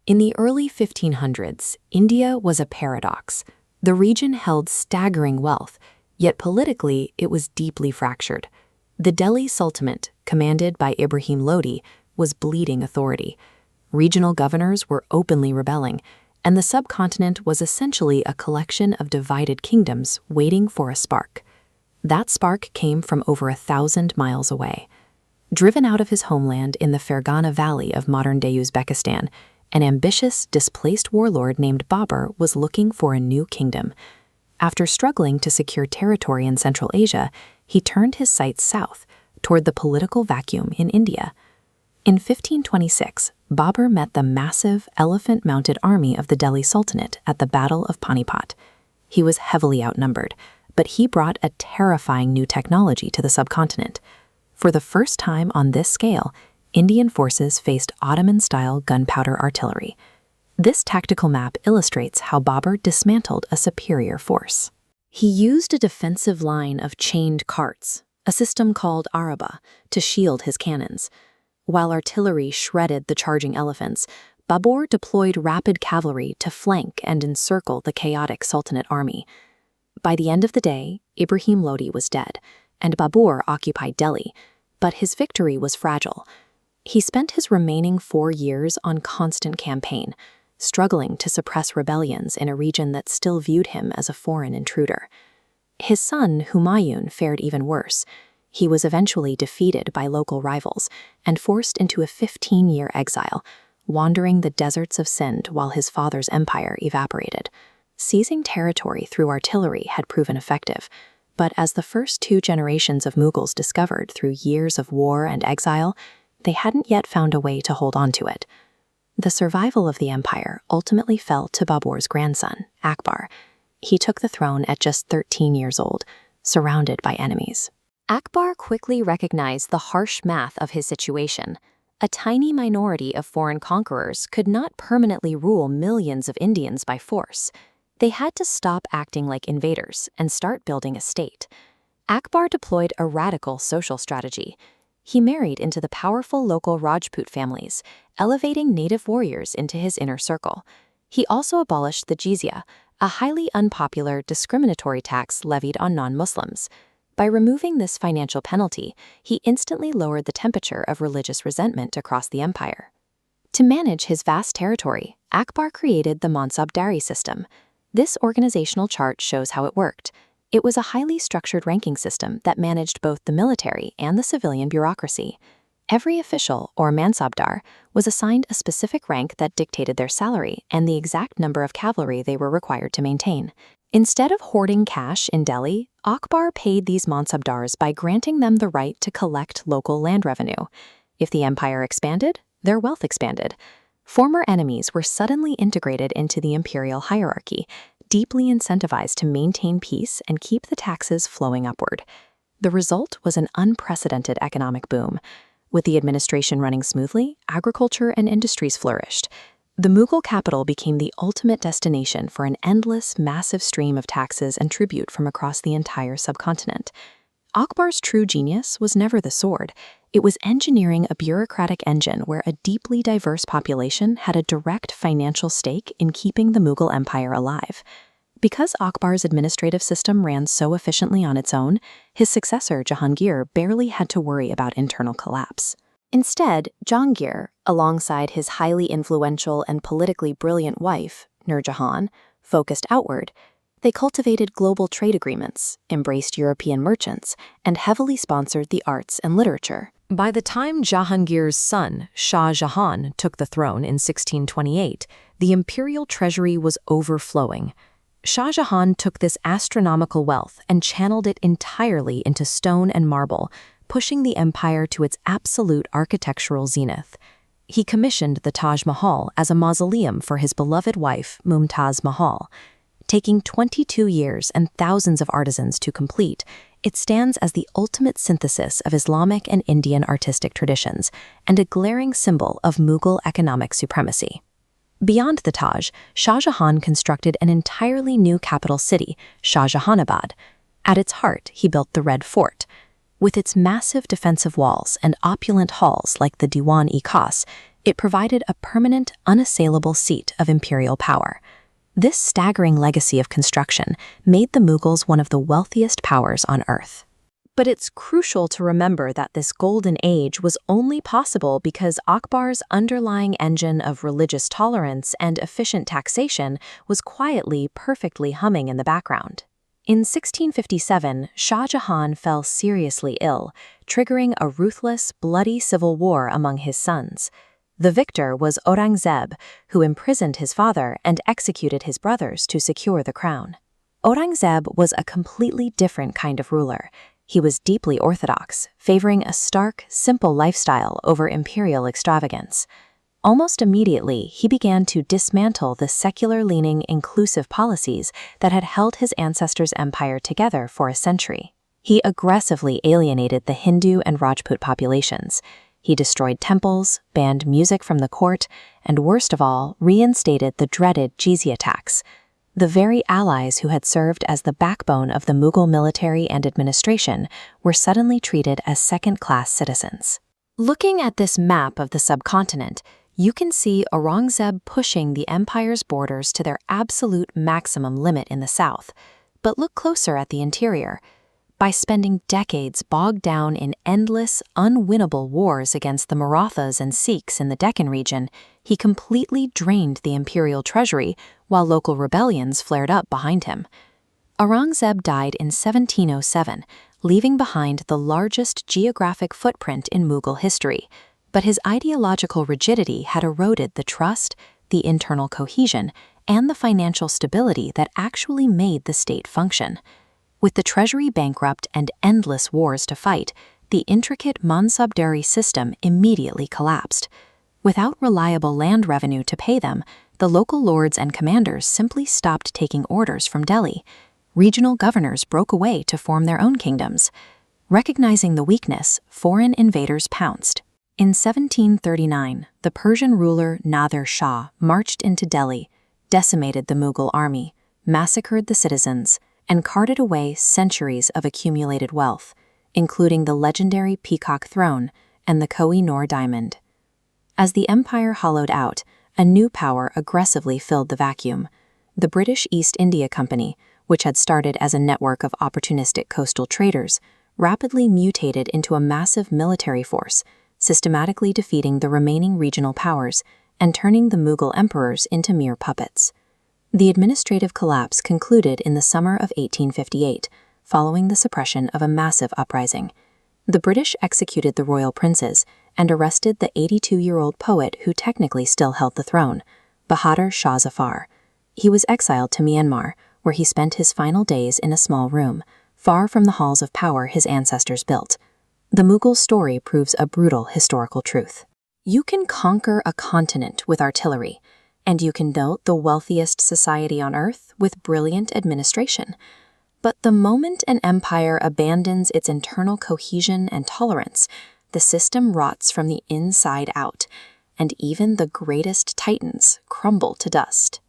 In the early 1500s, India was a paradox. The region held staggering wealth, yet politically it was deeply fractured. The Delhi Sultanate, commanded by Ibrahim Lodi, was bleeding authority. Regional governors were openly rebelling, and the subcontinent was essentially a collection of divided kingdoms waiting for a spark. That spark came from over 1,000 miles away. Driven out of his homeland in the Fergana Valley of modern-day Uzbekistan, an ambitious, displaced warlord named Babur was looking for a new kingdom. After struggling to secure territory in Central Asia, he turned his sights south, toward the political vacuum in India. In 1526, Babur met the massive, elephant-mounted army of the Delhi Sultanate at the Battle of Panipat. He was heavily outnumbered, but he brought a terrifying new technology to the subcontinent. For the first time on this scale, Indian forces faced Ottoman-style gunpowder artillery. This tactical map illustrates how Babur dismantled a superior force. He used a defensive line of chained carts, a system called araba, to shield his cannons. While artillery shredded the charging elephants, Babur deployed rapid cavalry to flank and encircle the chaotic Sultanate army. By the end of the day, Ibrahim Lodi was dead, and Babur occupied Delhi, but his victory was fragile. He spent his remaining 4 years on constant campaign, struggling to suppress rebellions in a region that still viewed him as a foreign intruder. His son, Humayun, fared even worse. He was eventually defeated by local rivals and forced into a 15-year exile, wandering the deserts of Sindh while his father's empire evaporated. Seizing territory through artillery had proven effective, but as the first 2 generations of Mughals discovered through years of war and exile, they hadn't yet found a way to hold on to it. The survival of the empire ultimately fell to Babur's grandson, Akbar. He took the throne at just 13 years old, surrounded by enemies. Akbar quickly recognized the harsh math of his situation. A tiny minority of foreign conquerors could not permanently rule millions of Indians by force. They had to stop acting like invaders and start building a state. Akbar deployed a radical social strategy. He married into the powerful local Rajput families, elevating native warriors into his inner circle. He also abolished the jizya, a highly unpopular, discriminatory tax levied on non-Muslims. By removing this financial penalty, he instantly lowered the temperature of religious resentment across the empire. To manage his vast territory, Akbar created the Mansabdari system. This organizational chart shows how it worked. It was a highly structured ranking system that managed both the military and the civilian bureaucracy. Every official, or Mansabdar, was assigned a specific rank that dictated their salary and the exact number of cavalry they were required to maintain. Instead of hoarding cash in Delhi, Akbar paid these Mansabdars by granting them the right to collect local land revenue. If the empire expanded, their wealth expanded. Former enemies were suddenly integrated into the imperial hierarchy, deeply incentivized to maintain peace and keep the taxes flowing upward. The result was an unprecedented economic boom. With the administration running smoothly, agriculture and industries flourished. The Mughal capital became the ultimate destination for an endless, massive stream of taxes and tribute from across the entire subcontinent. Akbar's true genius was never the sword. It was engineering a bureaucratic engine where a deeply diverse population had a direct financial stake in keeping the Mughal Empire alive. Because Akbar's administrative system ran so efficiently on its own, his successor, Jahangir, barely had to worry about internal collapse. Instead, Jahangir, alongside his highly influential and politically brilliant wife, Nur Jahan, focused outward. They cultivated global trade agreements, embraced European merchants, and heavily sponsored the arts and literature. By the time Jahangir's son, Shah Jahan, took the throne in 1628, the imperial treasury was overflowing. Shah Jahan took this astronomical wealth and channeled it entirely into stone and marble, pushing the empire to its absolute architectural zenith. He commissioned the Taj Mahal as a mausoleum for his beloved wife, Mumtaz Mahal. Taking 22 years and thousands of artisans to complete, it stands as the ultimate synthesis of Islamic and Indian artistic traditions and a glaring symbol of Mughal economic supremacy. Beyond the Taj, Shah Jahan constructed an entirely new capital city, Shah Jahanabad. At its heart, he built the Red Fort. With its massive defensive walls and opulent halls like the Diwan-e-Khas, It provided a permanent, unassailable seat of imperial power. This staggering legacy of construction made the Mughals one of the wealthiest powers on Earth. But it's crucial to remember that this golden age was only possible because Akbar's underlying engine of religious tolerance and efficient taxation was quietly, perfectly humming in the background. In 1657, Shah Jahan fell seriously ill, triggering a ruthless, bloody civil war among his sons. The victor was Aurangzeb, who imprisoned his father and executed his brothers to secure the crown. Aurangzeb was a completely different kind of ruler. He was deeply orthodox, favoring a stark, simple lifestyle over imperial extravagance. Almost immediately, he began to dismantle the secular-leaning, inclusive policies that had held his ancestors' empire together for a century. He aggressively alienated the Hindu and Rajput populations. He destroyed temples, banned music from the court, and worst of all, reinstated the dreaded jizya tax. The very allies who had served as the backbone of the Mughal military and administration were suddenly treated as second-class citizens. Looking at this map of the subcontinent, you can see Aurangzeb pushing the empire's borders to their absolute maximum limit in the south. But look closer at the interior. By spending decades bogged down in endless, unwinnable wars against the Marathas and Sikhs in the Deccan region, he completely drained the imperial treasury while local rebellions flared up behind him. Aurangzeb died in 1707, leaving behind the largest geographic footprint in Mughal history. But his ideological rigidity had eroded the trust, the internal cohesion, and the financial stability that actually made the state function. With the treasury bankrupt and endless wars to fight, the intricate mansabdari system immediately collapsed. Without reliable land revenue to pay them, the local lords and commanders simply stopped taking orders from Delhi. Regional governors broke away to form their own kingdoms. Recognizing the weakness, foreign invaders pounced. In 1739, the Persian ruler Nadir Shah marched into Delhi, decimated the Mughal army, massacred the citizens, and carted away centuries of accumulated wealth, including the legendary Peacock Throne and the Koh-i-Noor diamond. As the empire hollowed out, a new power aggressively filled the vacuum. The British East India Company, which had started as a network of opportunistic coastal traders, rapidly mutated into a massive military force, systematically defeating the remaining regional powers and turning the Mughal emperors into mere puppets. The administrative collapse concluded in the summer of 1858, following the suppression of a massive uprising. The British executed the royal princes and arrested the 82-year-old poet who technically still held the throne, Bahadur Shah Zafar. He was exiled to Myanmar, where he spent his final days in a small room, far from the halls of power his ancestors built. The Mughal story proves a brutal historical truth. You can conquer a continent with artillery, and you can build the wealthiest society on earth with brilliant administration. But the moment an empire abandons its internal cohesion and tolerance, the system rots from the inside out, and even the greatest titans crumble to dust.